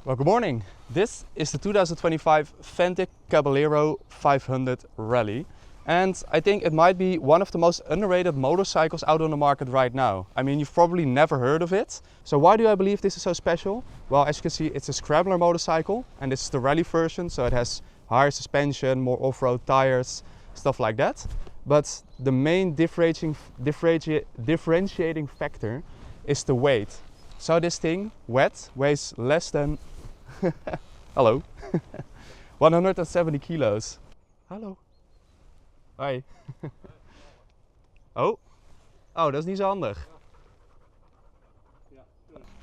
Well, good morning. This is the 2025 Fantic Caballero 500 Rally. And I think it might be one of the most underrated motorcycles out on the market right now. I mean, you've probably never heard of it. So why do I believe this is so special? Well, as you can see, it's a scrambler motorcycle and this is the rally version. So it has higher suspension, more off-road tires, stuff like that. But the main differentiating factor is the weight. So this thing, weighs less than hello 170 kilos. Hallo. Hoi. Oh, dat is niet zo handig.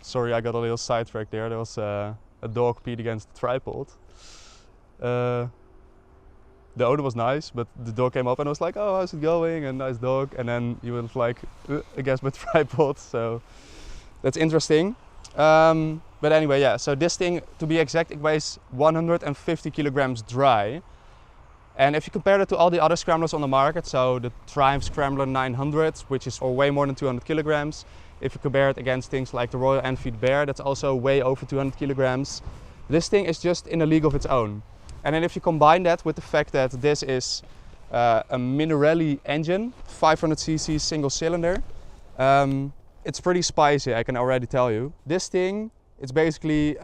Sorry, I got a little sidetracked there. There was a dog peed against the tripod. The owner was nice, but the dog came up and was like, "Oh, how's it going?" And nice dog. And then he was like, against my tripod. So that's interesting. But anyway, yeah, so this thing, to be exact, it weighs 150 kilograms dry. And if you compare it to all the other scramblers on the market, so the Triumph Scrambler 900, which is way more than 200 kilograms. If you compare it against things like the Royal Enfield Bear, that's also way over 200 kilograms. This thing is just in a league of its own. And then if you combine that with the fact that this is a Minarelli engine, 500cc single cylinder, it's pretty spicy, I can already tell you. This thing, it's basically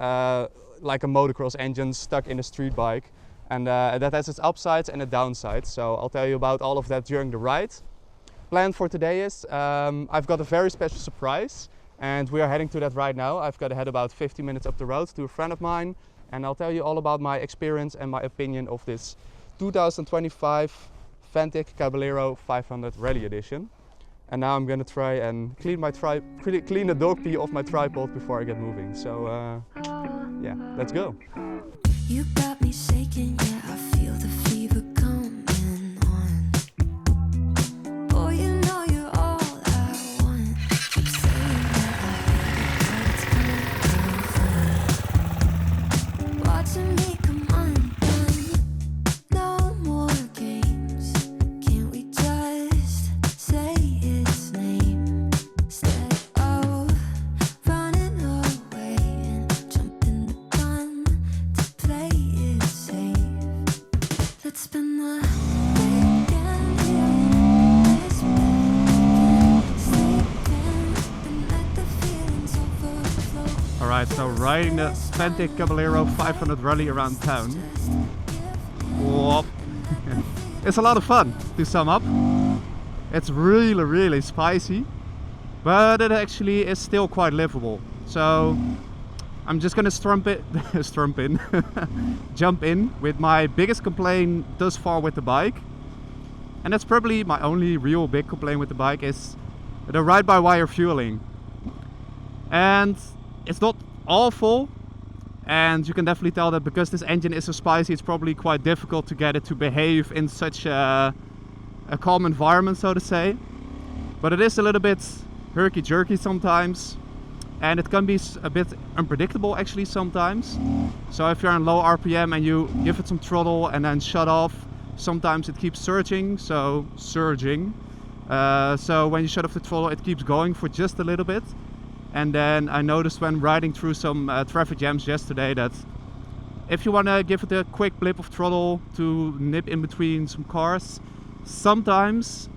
like a motocross engine stuck in a street bike. And that has its upsides and its downsides. So I'll tell you about all of that during the ride. Plan for today is, I've got a very special surprise. And we are heading to that right now. I've got to head about 50 minutes up the road to a friend of mine. And I'll tell you all about my experience and my opinion of this 2025 Fantic Caballero 500 Rally Edition. And now I'm gonna try and clean the dog pee off my tripod before I get moving. So yeah, let's go. You got me shaking, yeah, I feel the fever coming on. Oh, you know you're all I want. Keep saying that I feel it, but it's gonna go fun. Watching me come undone. No more games. Can't we just say its name instead of running away and jumping the gun to play it safe? Let's spend the weekend here, this weekend, sleeping and let the feelings overflow. Alright, so riding the Fantic Caballero 500 Rally around town. Whoop. It's a lot of fun, to sum up. It's really spicy, but it actually is still quite livable. So I'm just gonna jump in with my biggest complaint thus far with the bike. And that's probably my only real big complaint with the bike, is the ride-by-wire fueling. And it's not awful, and you can definitely tell that because this engine is so spicy, it's probably quite difficult to get it to behave in such a calm environment, so to say. But it is a little bit herky-jerky sometimes, and it can be a bit unpredictable actually sometimes. So if you're on low RPM and you give it some throttle and then shut off, sometimes it keeps surging. So when you shut off the throttle, it keeps going for just a little bit. And then I noticed when riding through some traffic jams yesterday that if you want to give it a quick blip of throttle to nip in between some cars, sometimes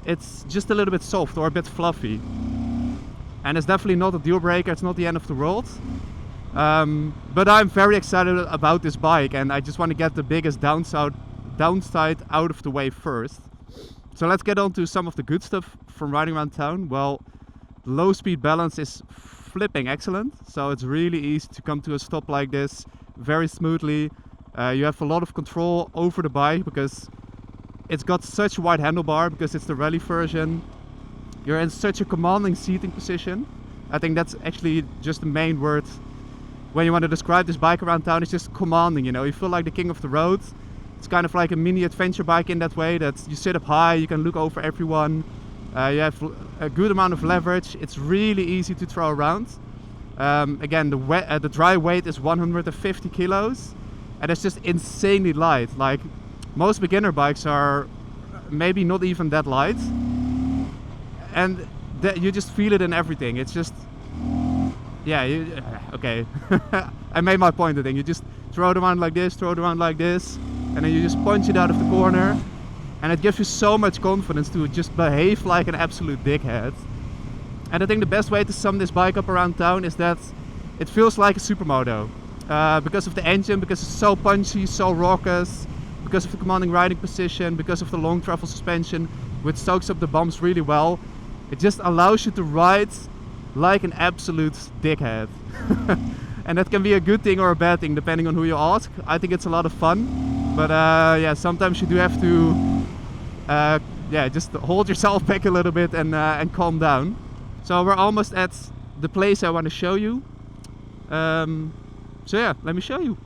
it's just a little bit soft or a bit fluffy. And it's definitely not a deal breaker, it's not the end of the world. But I'm very excited about this bike, and I just want to get the biggest downside out of the way first. So let's get on to some of the good stuff from riding around town. Well, low speed balance is flipping excellent, so it's really easy to come to a stop like this very smoothly. You have a lot of control over the bike because it's got such a wide handlebar, because it's the rally version. You're in such a commanding seating position. I think that's actually just the main word when you want to describe this bike around town. It's just commanding, you know. You feel like the king of the road. It's kind of like a mini adventure bike in that way, that you sit up high, you can look over everyone. You have a good amount of leverage. It's really easy to throw around. Again, the dry weight is 150 kilos, and it's just insanely light. Like, most beginner bikes are maybe not even that light, and you just feel it in everything. It's just yeah, okay. I made my point, I think. You just throw it around like this, and then you just punch it out of the corner. And it gives you so much confidence to just behave like an absolute dickhead. And I think the best way to sum this bike up around town is that it feels like a supermoto. Because of the engine, because it's so punchy, so raucous, because of the commanding riding position, because of the long travel suspension, which soaks up the bumps really well. It just allows you to ride like an absolute dickhead. And that can be a good thing or a bad thing, depending on who you ask. I think it's a lot of fun, but yeah, sometimes you do have to just hold yourself back a little bit and calm down. So we're almost at the place I want to show you. So yeah, let me show you.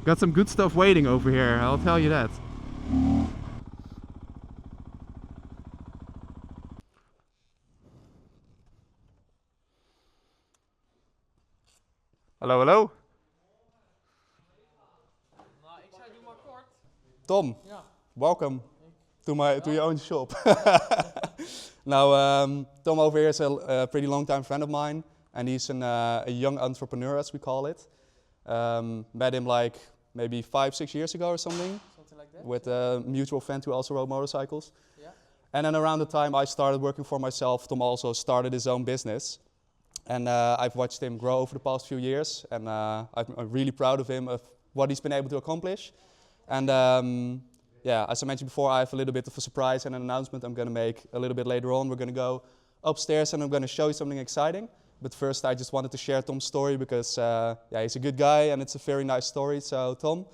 Got some good stuff waiting over here, I'll tell you that. Hallo, hallo. Nou, ik zei doe maar kort. Tom, Ja. welcome to your own shop. Now, Tom over here is a pretty long time friend of mine, and he's a young entrepreneur, as we call it. Met him like maybe 5-6 years ago or something. Something like that. With a mutual friend who also rode motorcycles. Yeah. And then around the time I started working for myself, Tom also started his own business. And I've watched him grow over the past few years, and I'm really proud of him, of what he's been able to accomplish. And yeah, as I mentioned before, I have a little bit of a surprise and an announcement I'm going to make a little bit later on. We're going to go upstairs and I'm going to show you something exciting. But first I just wanted to share Tom's story because yeah, he's a good guy and it's a very nice story. So Tom,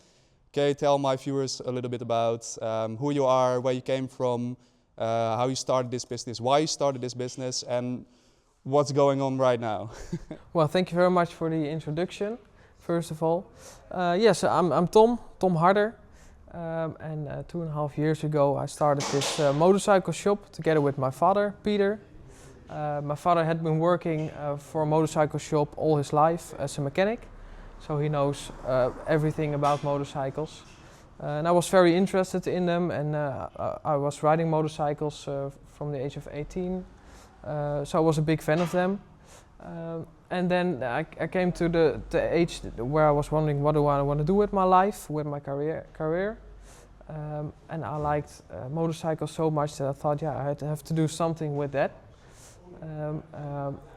can you tell my viewers a little bit about who you are, where you came from, how you started this business, why you started this business, and what's going on right now? Well, thank you very much for the introduction, first of all. Yes, I'm Tom Harder. And 2.5 years ago I started this motorcycle shop together with my father, Peter. My father had been working for a motorcycle shop all his life as a mechanic, so he knows everything about motorcycles. And I was very interested in them, and I was riding motorcycles from the age of 18, so I was a big fan of them. And then I came to the age where I was wondering what do I want to do with my life, with my career. And I liked motorcycles so much that I thought, yeah, I had to have to do something with that.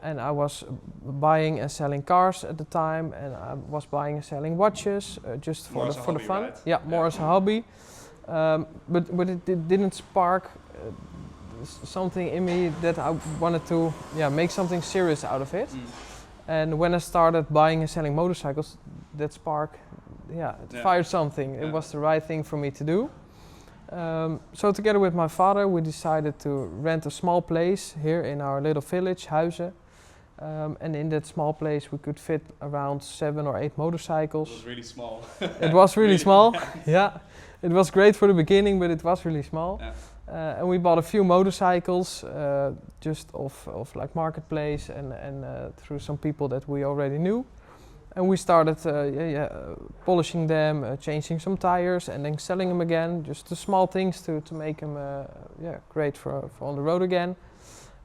And I was buying and selling cars at the time, and I was buying and selling watches just for the fun. Right? Yeah, more as a hobby. But it didn't spark something in me that I wanted to make something serious out of it. And when I started buying and selling motorcycles, that spark fired something. It was the right thing for me to do. So together with my father we decided to rent a small place here in our little village, Huizen. And in that small place we could fit around 7 or 8 motorcycles. It was really small. It was really small, yeah. It was great for the beginning, but it was really small. Yeah. And we bought a few motorcycles just off like marketplace and through some people that we already knew. And we started polishing them, changing some tires, and then selling them again. Just the small things to make them great for on the road again.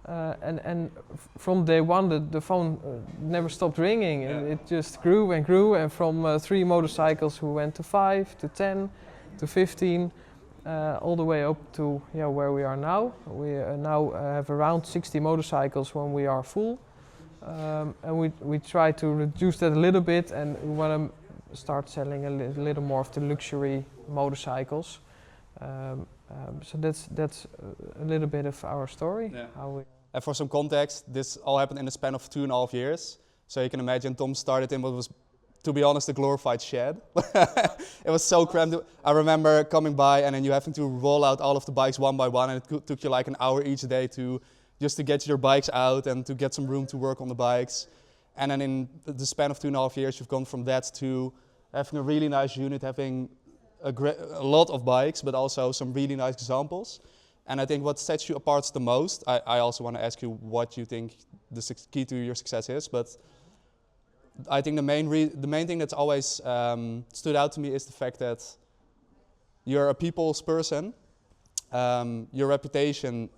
And from day one, the phone never stopped ringing. And it just grew and grew. And from 3 motorcycles, we went to 5, to 10, to 15. All the way up to where we are now. We now have around 60 motorcycles when we are full. And we try to reduce that a little bit, and we want to start selling a little more of the luxury motorcycles. So that's a little bit of our story. Yeah. And for some context, this all happened in the span of 2.5 years. So you can imagine Tom started in what was, to be honest, a glorified shed. It was so cramped. I remember coming by and then you having to roll out all of the bikes one by one, and it took you like an hour each day just to get your bikes out and to get some room to work on the bikes. And then in the span of 2.5 years, you've gone from that to having a really nice unit, having a lot of bikes, but also some really nice examples. And I think what sets you apart the most, I also want to ask you what you think the key to your success is, but I think the main thing that's always stood out to me is the fact that you're a people's person. Your reputation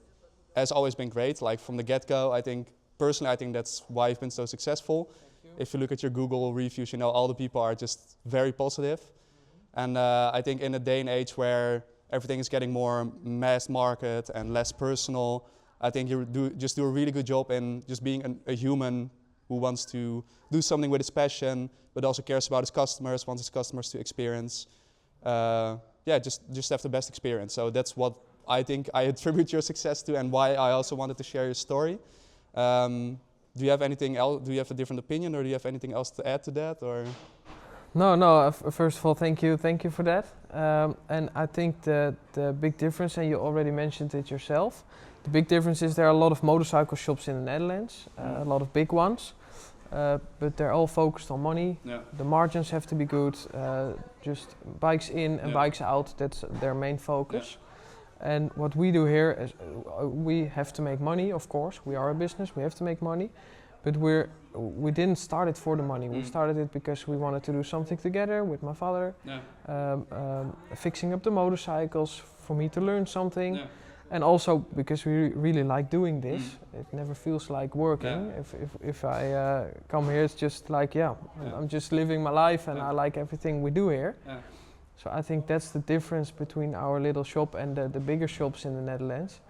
has always been great. Like from the get-go, I think personally, I think that's why you've been so successful. If you look at your Google reviews, you know, all the people are just very positive. And I think in a day and age where everything is getting more mass market and less personal, I think you do a really good job in just being a human who wants to do something with his passion, but also cares about his customers, wants his customers to experience. Just have the best experience. So that's what I think I attribute your success to, and why I also wanted to share your story. Do you have anything else? Do you have a different opinion, or do you have anything else to add to that, or? No. First of all, thank you for that. And I think the big difference, and you already mentioned it yourself, the big difference is there are a lot of motorcycle shops in the Netherlands, a lot of big ones, but they're all focused on money. Yeah. The margins have to be good, just bikes in and bikes out, that's their main focus. And what we do here is we have to make money, of course. We are a business, we have to make money, but we didn't start it for the money. We started it because we wanted to do something together with my father, fixing up the motorcycles, for me to learn something. And also because we really like doing this. It never feels like working. If I come here, it's just like, I'm just living my life, and I like everything we do here. So I think that's the difference between our little shop and the bigger shops in the Netherlands.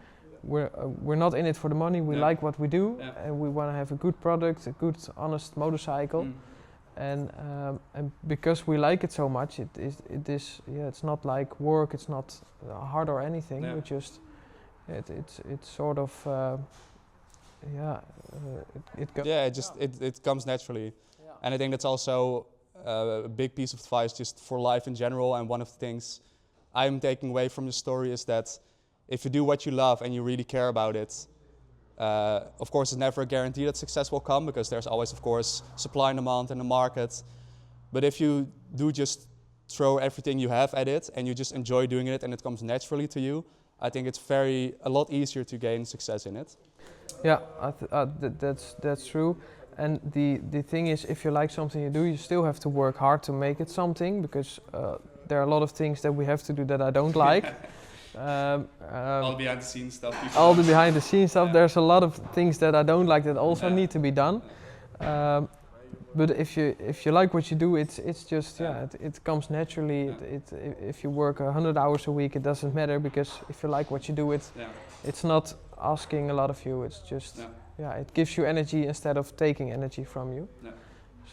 We're not in it for the money. We like what we do, and we want to have a good product, a good, honest motorcycle. And because we like it so much, it's not like work. It's not hard or anything. We just it's sort of it goes. It comes naturally, and I think that's also a big piece of advice just for life in general. And one of the things I'm taking away from your story is that if you do what you love and you really care about it, of course it's never a guarantee that success will come, because there's always, of course, supply and demand in the market. But if you do just throw everything you have at it and you just enjoy doing it and it comes naturally to you, I think it's a lot easier to gain success in it. Yeah, that's true. And the thing is, if you like something you do, you still have to work hard to make it something, because there are a lot of things that we have to do that I don't like. All the behind the scenes stuff. All the behind the scenes stuff. There's a lot of things that I don't like that also need to be done. But if you like what you do, it's just it comes naturally. If you work 100 hours a week, it doesn't matter, because if you like what you do, it's not asking a lot of you. It's just it gives you energy instead of taking energy from you.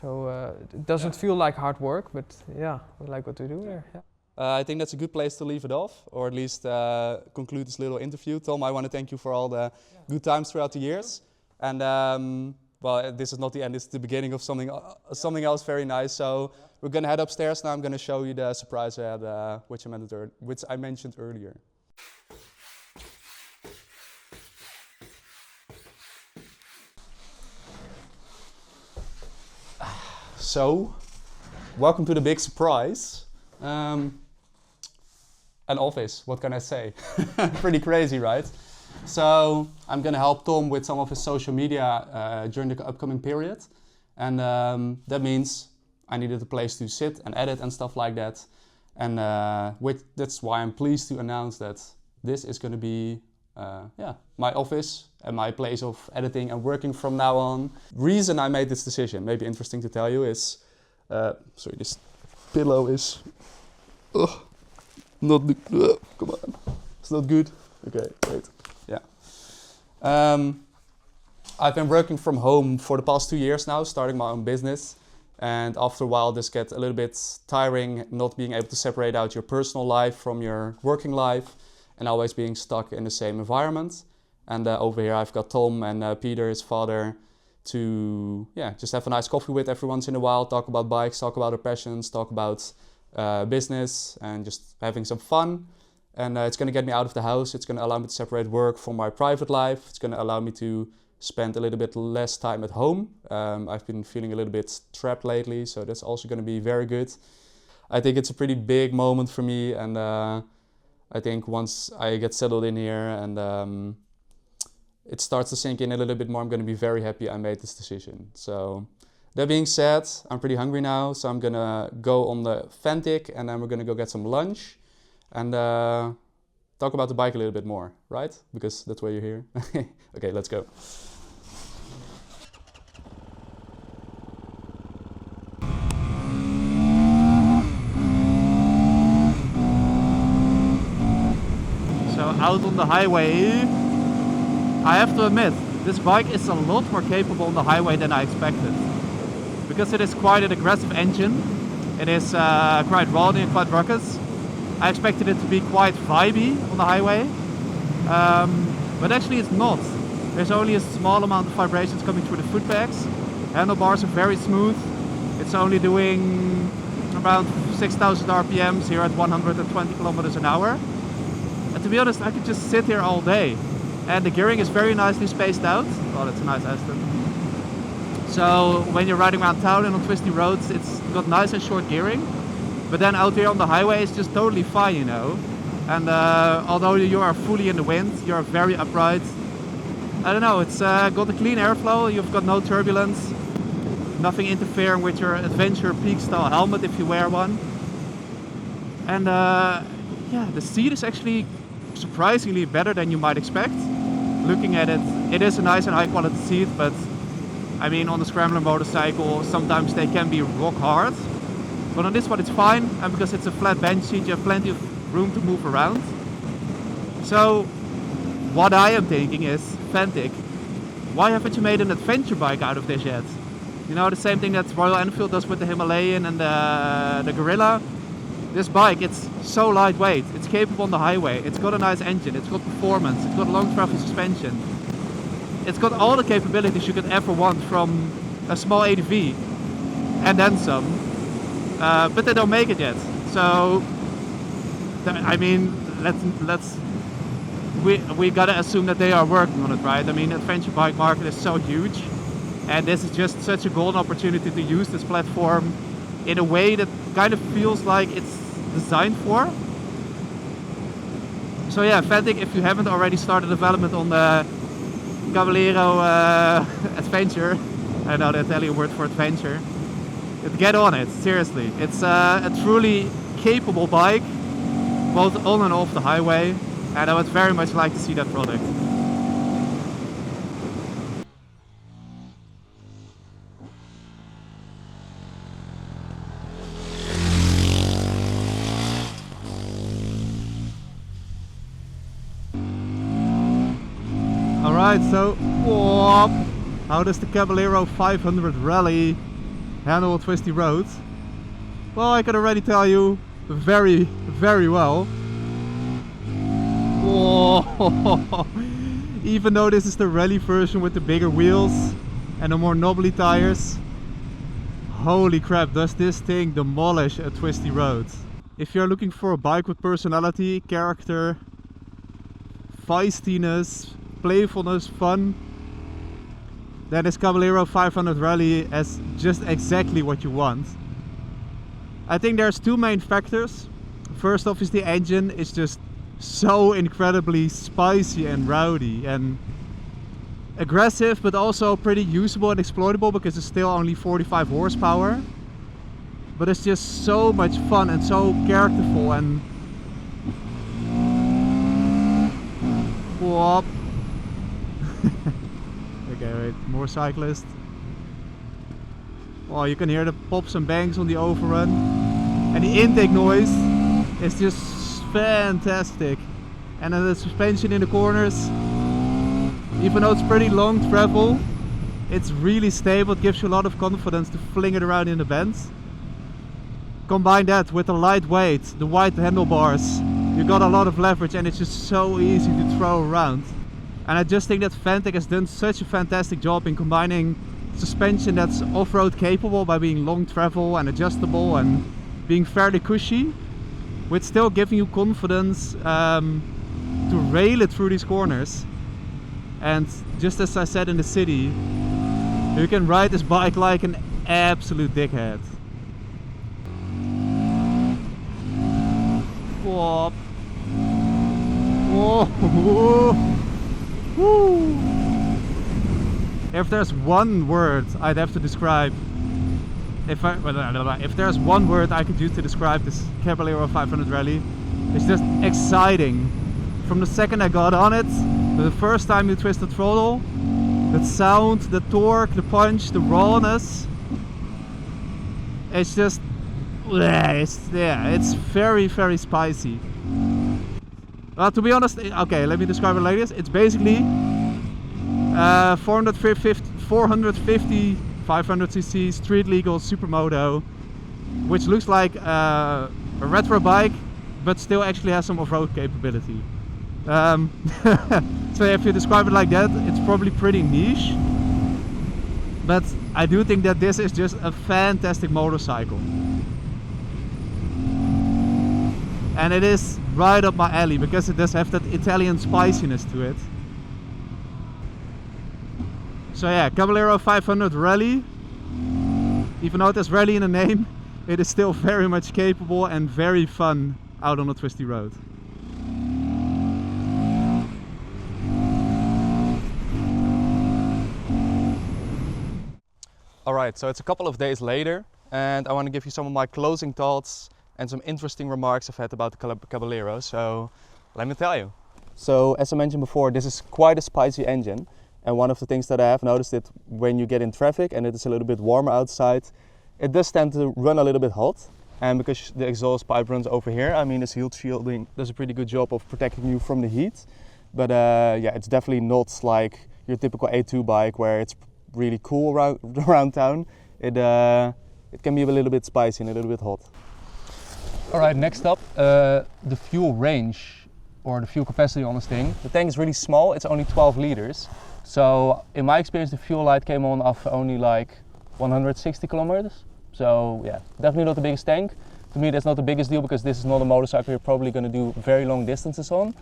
So it doesn't feel like hard work, but we like what we do here. I think that's a good place to leave it off, or at least conclude this little interview. Tom, I want to thank you for all the good times throughout the years. And well, this is not the end, it's the beginning of something else very nice. So we're going to head upstairs now. I'm going to show you the surprise I had, which I mentioned earlier. So, welcome to the big surprise. An office, what can I say? Pretty crazy, right? So I'm gonna help Tom with some of his social media during the upcoming period. And that means I needed a place to sit and edit and stuff like that. And that's why I'm pleased to announce that this is gonna be my office and my place of editing and working from now on. Reason I made this decision, maybe interesting to tell you, is sorry, this pillow is not good. Come on, it's not good. Okay, wait. I've been working from home for the past 2 years now, starting my own business. And after a while, this gets a little bit tiring, not being able to separate out your personal life from your working life and always being stuck in the same environment. And over here, I've got Tom and Peter, his father, to just have a nice coffee with every once in a while, talk about bikes, talk about our passions, talk about business, and just having some fun. And it's going to get me out of the house. It's going to allow me to separate work from my private life. It's going to allow me to spend a little bit less time at home. I've been feeling a little bit trapped lately, so that's also going to be very good. I think it's a pretty big moment for me, and I think once I get settled in here and it starts to sink in a little bit more, I'm going to be very happy I made this decision. So that being said, I'm pretty hungry now, so I'm going to go on the Fantic and then we're going to go get some lunch. And talk about the bike a little bit more, right? Because that's why you're here. Okay, let's go. out on the highway, I have to admit, this bike is a lot more capable on the highway than I expected. Because it is quite an aggressive engine, it is quite rowdy and quite ruckus. I expected it to be quite vibey on the highway, but actually it's not. There's only a small amount of vibrations coming through the foot pegs. Handlebars are very smooth. It's only doing around 6,000 RPMs here at 120 kilometers an hour. And to be honest, I could just sit here all day. And the gearing is very nicely spaced out. Oh, that's a nice Aston. So when you're riding around town and on twisty roads, it's got nice and short gearing. But then out here on the highway, it's just totally fine, you know. And although you are fully in the wind, you're very upright. I don't know, it's got a clean airflow, you've got no turbulence. Nothing interfering with your adventure peak style helmet if you wear one. And yeah, the seat is actually surprisingly better than you might expect. Looking at it, it is a nice and high quality seat, but I mean on the scrambler motorcycle sometimes they can be rock hard. But on this one it's fine, and because it's a flat bench seat you have plenty of room to move around. So what I am thinking is, Fantic, why haven't you made an adventure bike out of this yet? You know, the same thing that Royal Enfield does with the Himalayan and the Gorilla. This bike, it's so lightweight, it's capable on the highway, it's got a nice engine, it's got performance, it's got long travel suspension. It's got all the capabilities you could ever want from a small ADV, and then some. But they don't make it yet. So, I mean, we gotta assume that they are working on it, right? I mean, the adventure bike market is so huge. And this is just such a golden opportunity to use this platform in a way that kind of feels like it's designed for. So yeah, Fantic, if you haven't already started development on the Caballero adventure, I know the Italian word for adventure, get on it, seriously. It's a truly capable bike, both on and off the highway, and I would very much like to see that product. Alright, so how does the Caballero 500 Rally handle on twisty roads? Well, I can already tell you very, very well. Whoa. Even though this is the rally version with the bigger wheels and the more knobbly tires, holy crap, does this thing demolish a twisty road. If you're looking for a bike with personality, character, feistiness, playfulness, fun, then this Caballero 500 Rally has just exactly what you want. I think there's two main factors. First off is the engine is just so incredibly spicy and rowdy and aggressive, but also pretty usable and exploitable because it's still only 45 horsepower. But it's just so much fun and so characterful and whoop. Okay, wait, more cyclists. Oh, you can hear the pops and bangs on the overrun. And the intake noise is just fantastic. And then the suspension in the corners, even though it's pretty long travel, it's really stable. It gives you a lot of confidence to fling it around in the bends. Combine that with the lightweight, the wide handlebars, you got a lot of leverage and it's just so easy to throw around. And I just think that Fantic has done such a fantastic job in combining suspension that's off-road capable by being long travel and adjustable and being fairly cushy, with still giving you confidence to rail it through these corners. And just as I said in the city, you can ride this bike like an absolute dickhead. Whoop. Whoa. Woo. If there's one word I'd have to describe, if there's one word I could use to describe this Caballero 500 Rally, it's just exciting. From the second I got on it, the first time you twist the throttle, the sound, the torque, the punch, the rawness, it's just, it's very, very spicy. Well, to be honest, okay, let me describe it like this. It's basically 450, 500cc street legal supermoto, which looks like a retro bike, but still actually has some off-road capability. So if you describe it like that, it's probably pretty niche. But I do think that this is just a fantastic motorcycle. And it is right up my alley because it does have that Italian spiciness to it. So yeah, Caballero 500 Rally. Even though it has rally in the name, it is still very much capable and very fun out on a twisty road. Alright, so it's a couple of days later and I want to give you some of my closing thoughts and some interesting remarks I've had about the Caballero, so let me tell you. So as I mentioned before, this is quite a spicy engine, and one of the things that I have noticed that when you get in traffic and it is a little bit warmer outside, it does tend to run a little bit hot, and because the exhaust pipe runs over here, I mean this heat shielding does a pretty good job of protecting you from the heat, but yeah, it's definitely not like your typical A2 bike where it's really cool around town. It can be a little bit spicy and a little bit hot. Alright, next up, the fuel range or the fuel capacity on this thing. The tank is really small, it's only 12 liters. So in my experience the fuel light came on after only like 160 kilometers. So yeah, definitely not the biggest tank. To me that's not the biggest deal because this is not a motorcycle you're probably going to do very long distances on.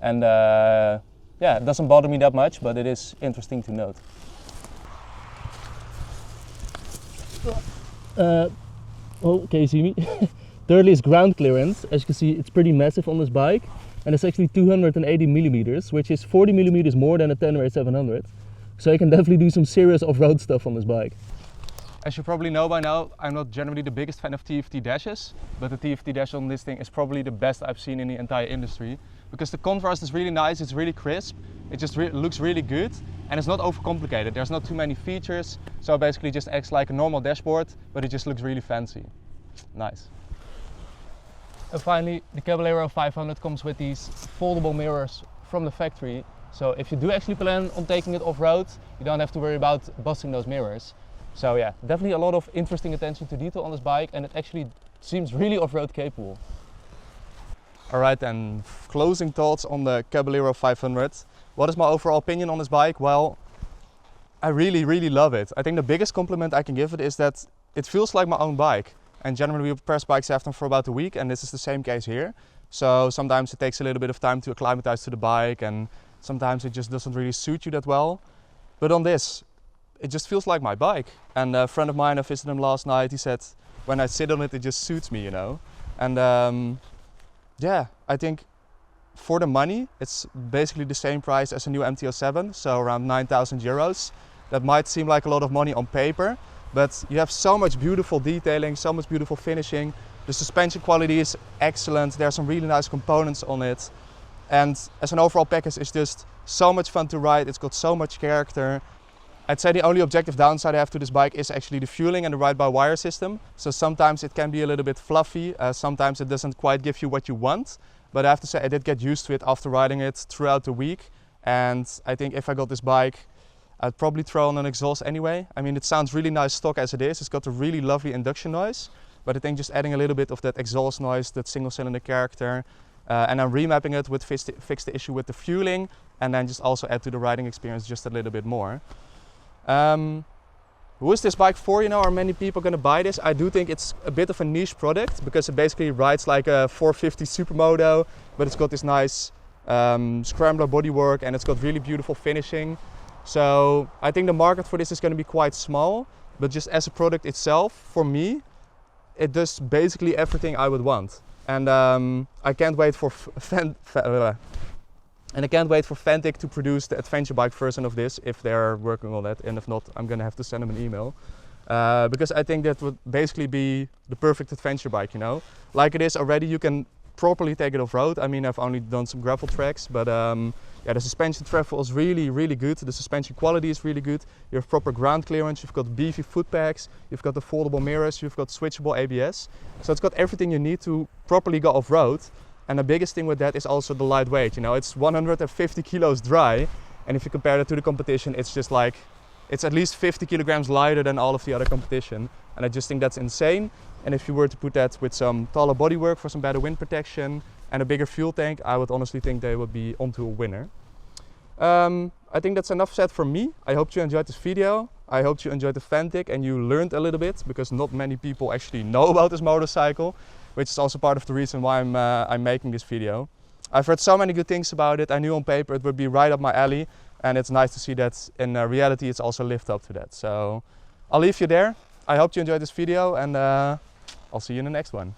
And yeah, it doesn't bother me that much, but it is interesting to note. Oh, can you see me? Thirdly is ground clearance. As you can see, it's pretty massive on this bike, and it's actually 280 millimeters, which is 40 millimeters more than a Tenere 700. So you can definitely do some serious off-road stuff on this bike. As you probably know by now, I'm not generally the biggest fan of TFT dashes, but the TFT dash on this thing is probably the best I've seen in the entire industry, because the contrast is really nice, it's really crisp, it just looks really good, and it's not overcomplicated. There's not too many features, so it basically just acts like a normal dashboard, but it just looks really fancy. Nice. And finally, the Caballero 500 comes with these foldable mirrors from the factory. So if you do actually plan on taking it off-road, you don't have to worry about busting those mirrors. So yeah, definitely a lot of interesting attention to detail on this bike, and it actually seems really off-road capable. Alright, and closing thoughts on the Caballero 500. What is my overall opinion on this bike? Well, I really love it. I think the biggest compliment I can give it is that it feels like my own bike. And generally with press bikes I have them for about a week, and this is the same case here. So sometimes it takes a little bit of time to acclimatize to the bike, and sometimes it just doesn't really suit you that well. But on this, it just feels like my bike. And a friend of mine, I visited him last night, he said, when I sit on it, it just suits me, you know. And yeah, I think for the money, it's basically the same price as a new MT-07, so around 9,000 euros. That might seem like a lot of money on paper, but you have so much beautiful detailing, so much beautiful finishing. The suspension quality is excellent. There are some really nice components on it. And as an overall package, it's just so much fun to ride. It's got so much character. I'd say the only objective downside I have to this bike is actually the fueling and the ride-by-wire system. So sometimes it can be a little bit fluffy. Sometimes it doesn't quite give you what you want. But I have to say I did get used to it after riding it throughout the week. And I think if I got this bike, I'd probably throw on an exhaust anyway. I mean, it sounds really nice stock as it is. It's got a really lovely induction noise. But I think just adding a little bit of that exhaust noise, that single cylinder character, and I'm remapping it with fix the issue with the fueling, and then just also add to the riding experience just a little bit more. Who is this bike for? You know, are many people going to buy this? I do think it's a bit of a niche product because it basically rides like a 450 Supermoto, but it's got this nice scrambler bodywork and it's got really beautiful finishing. So I think the market for this is going to be quite small, but just as a product itself, for me, it does basically everything I would want. And I can't wait for Fantic to produce the adventure bike version of this if they're working on that, and if not, I'm gonna have to send them an email. Because I think that would basically be the perfect adventure bike, you know? Like it is already, you can properly take it off-road. I mean, I've only done some gravel tracks, but yeah, the suspension travel is really good. The suspension quality is really good. You have proper ground clearance, you've got beefy foot pegs, you've got the foldable mirrors, you've got switchable ABS. So it's got everything you need to properly go off-road. And the biggest thing with that is also the lightweight. You know, it's 150 kilos dry, and if you compare that to the competition, it's just like, it's at least 50 kilograms lighter than all of the other competition. And I just think that's insane. And if you were to put that with some taller bodywork for some better wind protection and a bigger fuel tank, I would honestly think they would be onto a winner. I think that's enough said from me. I hope you enjoyed this video. I hope you enjoyed the Fantic and you learned a little bit, because not many people actually know about this motorcycle, which is also part of the reason why I'm making this video. I've heard so many good things about it. I knew on paper it would be right up my alley, and it's nice to see that in reality it's also lived up to that. So I'll leave you there. I hope you enjoyed this video, and I'll see you in the next one.